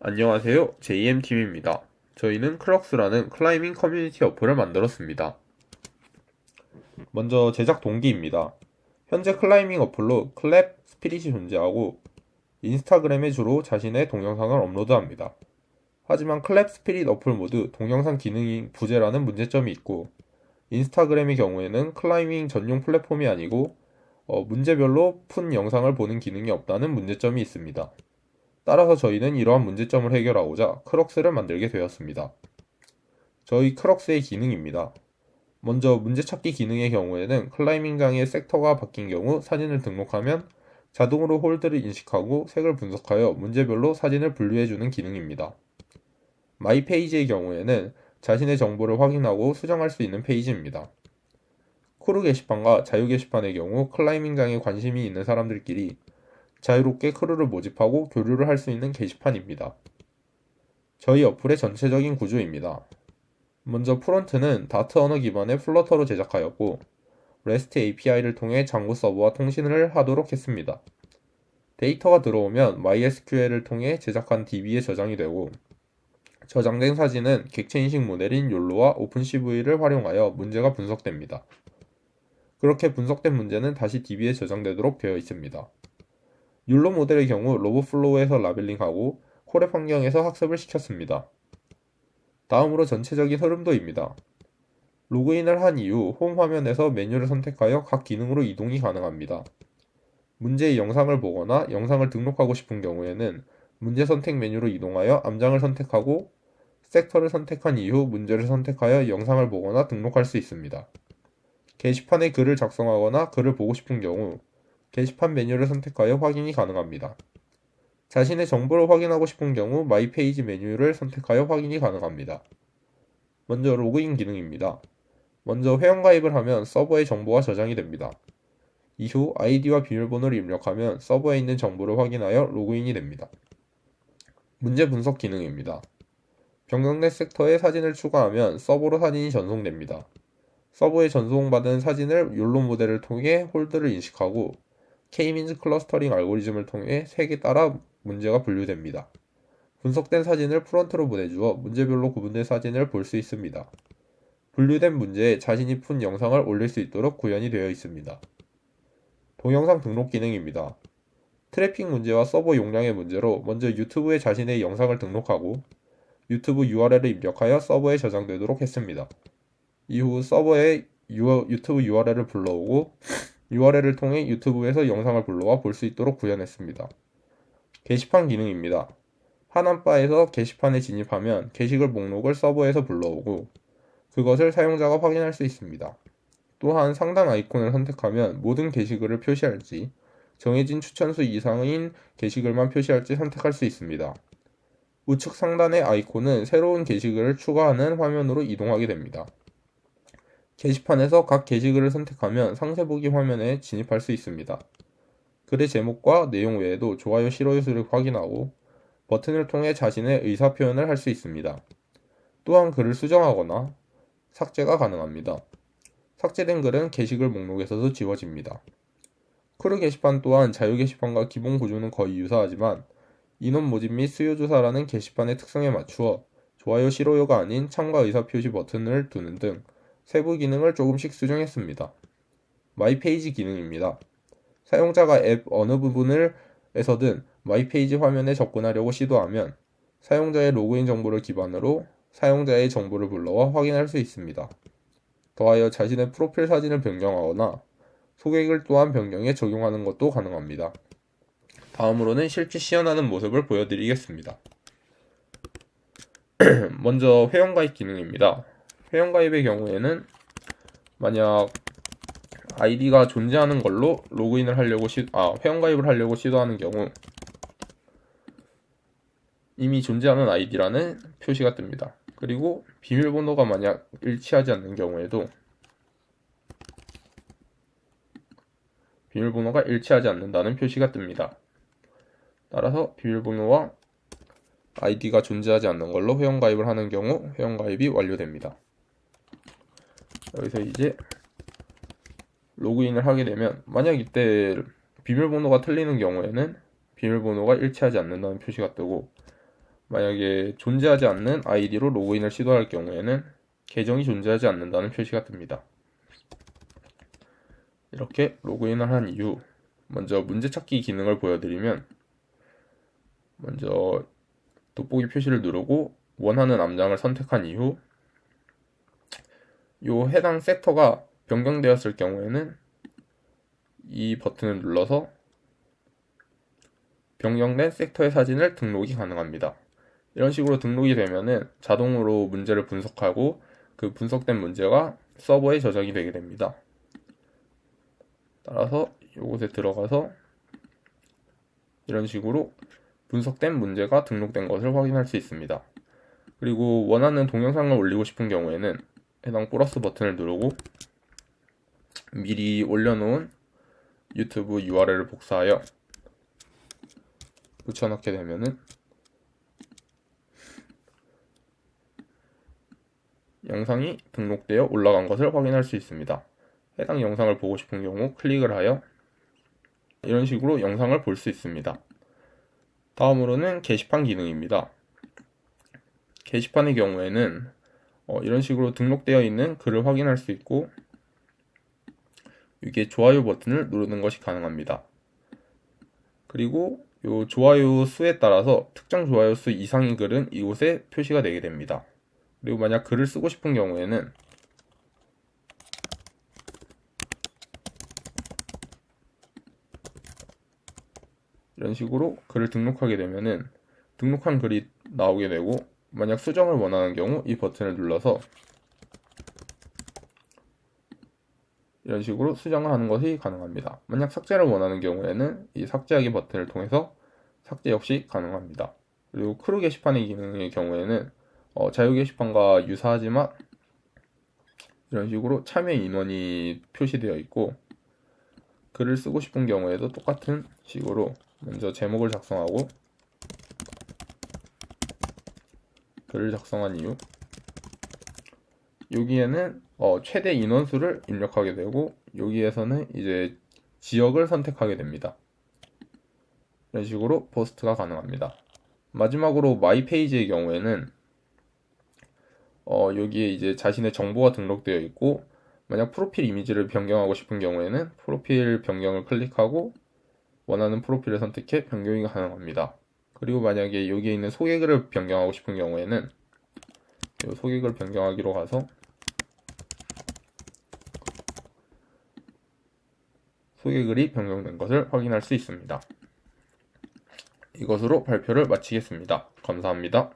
안녕하세요. JMTV입니다. 저희는 클럭스라는 클라이밍 커뮤니티 어플을 만들었습니다. 먼저 제작 동기입니다. 현재 클라이밍 어플로 클랩 스피릿이 존재하고 인스타그램에 주로 자신의 동영상을 업로드합니다. 하지만 클랩 스피릿 어플 모두 동영상 기능이 부재라는 문제점이 있고 인스타그램의 경우에는 클라이밍 전용 플랫폼이 아니고 문제별로 푼 영상을 보는 기능이 없다는 문제점이 있습니다. 따라서 저희는 이러한 문제점을 해결하고자 크럭스를 만들게 되었습니다. 저희 크럭스의 기능입니다. 먼저 문제찾기 기능의 경우에는 클라이밍장의 섹터가 바뀐 경우 사진을 등록하면 자동으로 홀드를 인식하고 색을 분석하여 문제별로 사진을 분류해주는 기능입니다. 마이 페이지의 경우에는 자신의 정보를 확인하고 수정할 수 있는 페이지입니다. 크루 게시판과 자유 게시판의 경우 클라이밍장에 관심이 있는 사람들끼리 자유롭게 크루를 모집하고 교류를 할 수 있는 게시판입니다. 저희 어플의 전체적인 구조입니다. 먼저 프론트는 다트 언어 기반의 플러터로 제작하였고 REST API를 통해 장구 서버와 통신을 하도록 했습니다. 데이터가 들어오면 MySQL을 통해 제작한 DB에 저장이 되고 저장된 사진은 객체 인식 모델인 욜로와 오픈CV를 활용하여 문제가 분석됩니다. 그렇게 분석된 문제는 다시 DB에 저장되도록 되어 있습니다. 욜로 모델의 경우 로브플로우에서 라벨링하고 콜앱 환경에서 학습을 시켰습니다. 다음으로 전체적인 흐름도입니다. 로그인을 한 이후 홈 화면에서 메뉴를 선택하여 각 기능으로 이동이 가능합니다. 문제의 영상을 보거나 영상을 등록하고 싶은 경우에는 문제 선택 메뉴로 이동하여 암장을 선택하고 섹터를 선택한 이후 문제를 선택하여 영상을 보거나 등록할 수 있습니다. 게시판에 글을 작성하거나 글을 보고 싶은 경우 게시판 메뉴를 선택하여 확인이 가능합니다. 자신의 정보를 확인하고 싶은 경우 마이 페이지 메뉴를 선택하여 확인이 가능합니다. 먼저 로그인 기능입니다. 먼저 회원가입을 하면 서버에 정보가 저장이 됩니다. 이후 아이디와 비밀번호를 입력하면 서버에 있는 정보를 확인하여 로그인이 됩니다. 문제 분석 기능입니다. 변경된 섹터에 사진을 추가하면 서버로 사진이 전송됩니다. 서버에 전송받은 사진을 욜로 모델을 통해 홀드를 인식하고 K-민즈 클러스터링 알고리즘을 통해 색에 따라 문제가 분류됩니다. 분석된 사진을 프론트로 보내주어 문제별로 구분된 사진을 볼 수 있습니다. 분류된 문제에 자신이 푼 영상을 올릴 수 있도록 구현이 되어 있습니다. 동영상 등록 기능입니다. 트래픽 문제와 서버 용량의 문제로 먼저 유튜브에 자신의 영상을 등록하고 유튜브 URL을 입력하여 서버에 저장되도록 했습니다. 이후 서버에 유튜브 URL을 불러오고 URL을 통해 유튜브에서 영상을 불러와 볼 수 있도록 구현했습니다. 게시판 기능입니다. 하남바에서 게시판에 진입하면 게시글 목록을 서버에서 불러오고 그것을 사용자가 확인할 수 있습니다. 또한 상단 아이콘을 선택하면 모든 게시글을 표시할지 정해진 추천수 이상인 게시글만 표시할지 선택할 수 있습니다. 우측 상단의 아이콘은 새로운 게시글을 추가하는 화면으로 이동하게 됩니다. 게시판에서 각 게시글을 선택하면 상세 보기 화면에 진입할 수 있습니다. 글의 제목과 내용 외에도 좋아요, 싫어요 수를 확인하고 버튼을 통해 자신의 의사 표현을 할 수 있습니다. 또한 글을 수정하거나 삭제가 가능합니다. 삭제된 글은 게시글 목록에서도 지워집니다. 크루 게시판 또한 자유 게시판과 기본 구조는 거의 유사하지만 인원 모집 및 수요 조사라는 게시판의 특성에 맞추어 좋아요, 싫어요가 아닌 참가 의사 표시 버튼을 두는 등 세부 기능을 조금씩 수정했습니다. 마이 페이지 기능입니다. 사용자가 앱 어느 부분에서든 마이 페이지 화면에 접근하려고 시도하면 사용자의 로그인 정보를 기반으로 사용자의 정보를 불러와 확인할 수 있습니다. 더하여 자신의 프로필 사진을 변경하거나 소개글 또한 변경에 적용하는 것도 가능합니다. 다음으로는 실제 시연하는 모습을 보여드리겠습니다. 먼저 회원가입 기능입니다. 회원가입의 경우에는 만약 아이디가 존재하는 걸로 로그인을 하려고 회원가입을 하려고 시도하는 경우 이미 존재하는 아이디라는 표시가 뜹니다. 그리고 비밀번호가 만약 일치하지 않는 경우에도 비밀번호가 일치하지 않는다는 표시가 뜹니다. 따라서 비밀번호와 아이디가 존재하지 않는 걸로 회원가입을 하는 경우 회원가입이 완료됩니다. 여기서 이제 로그인을 하게 되면 만약 이때 비밀번호가 틀리는 경우에는 비밀번호가 일치하지 않는다는 표시가 뜨고 만약에 존재하지 않는 아이디로 로그인을 시도할 경우에는 계정이 존재하지 않는다는 표시가 뜹니다. 이렇게 로그인을 한 이후 먼저 문제찾기 기능을 보여드리면 먼저 돋보기 표시를 누르고 원하는 암장을 선택한 이후 이 해당 섹터가 변경되었을 경우에는 이 버튼을 눌러서 변경된 섹터의 사진을 등록이 가능합니다. 이런 식으로 등록이 되면은 자동으로 문제를 분석하고 그 분석된 문제가 서버에 저장이 되게 됩니다. 따라서 이곳에 들어가서 이런 식으로 분석된 문제가 등록된 것을 확인할 수 있습니다. 그리고 원하는 동영상을 올리고 싶은 경우에는 해당 플러스 버튼을 누르고 미리 올려놓은 유튜브 URL을 복사하여 붙여넣게 되면은 영상이 등록되어 올라간 것을 확인할 수 있습니다. 해당 영상을 보고 싶은 경우 클릭을 하여 이런 식으로 영상을 볼 수 있습니다. 다음으로는 게시판 기능입니다. 게시판의 경우에는 이런 식으로 등록되어 있는 글을 확인할 수 있고 이게 좋아요 버튼을 누르는 것이 가능합니다. 그리고 이 좋아요 수에 따라서 특정 좋아요 수 이상의 글은 이곳에 표시가 되게 됩니다. 그리고 만약 글을 쓰고 싶은 경우에는 이런 식으로 글을 등록하게 되면은 등록한 글이 나오게 되고 만약 수정을 원하는 경우 이 버튼을 눌러서 이런 식으로 수정을 하는 것이 가능합니다. 만약 삭제를 원하는 경우에는 이 삭제하기 버튼을 통해서 삭제 역시 가능합니다. 그리고 크루 게시판의 기능의 경우에는 자유 게시판과 유사하지만 이런 식으로 참여 인원이 표시되어 있고 글을 쓰고 싶은 경우에도 똑같은 식으로 먼저 제목을 작성하고 글을 작성한 이후 여기에는 최대 인원수를 입력하게 되고 여기에서는 이제 지역을 선택하게 됩니다. 이런 식으로 포스트가 가능합니다. 마지막으로 마이 페이지의 경우에는 여기에 이제 자신의 정보가 등록되어 있고 만약 프로필 이미지를 변경하고 싶은 경우에는 프로필 변경을 클릭하고 원하는 프로필을 선택해 변경이 가능합니다. 그리고 만약에 여기에 있는 소개글을 변경하고 싶은 경우에는 이 소개글 변경하기로 가서 소개글이 변경된 것을 확인할 수 있습니다. 이것으로 발표를 마치겠습니다. 감사합니다.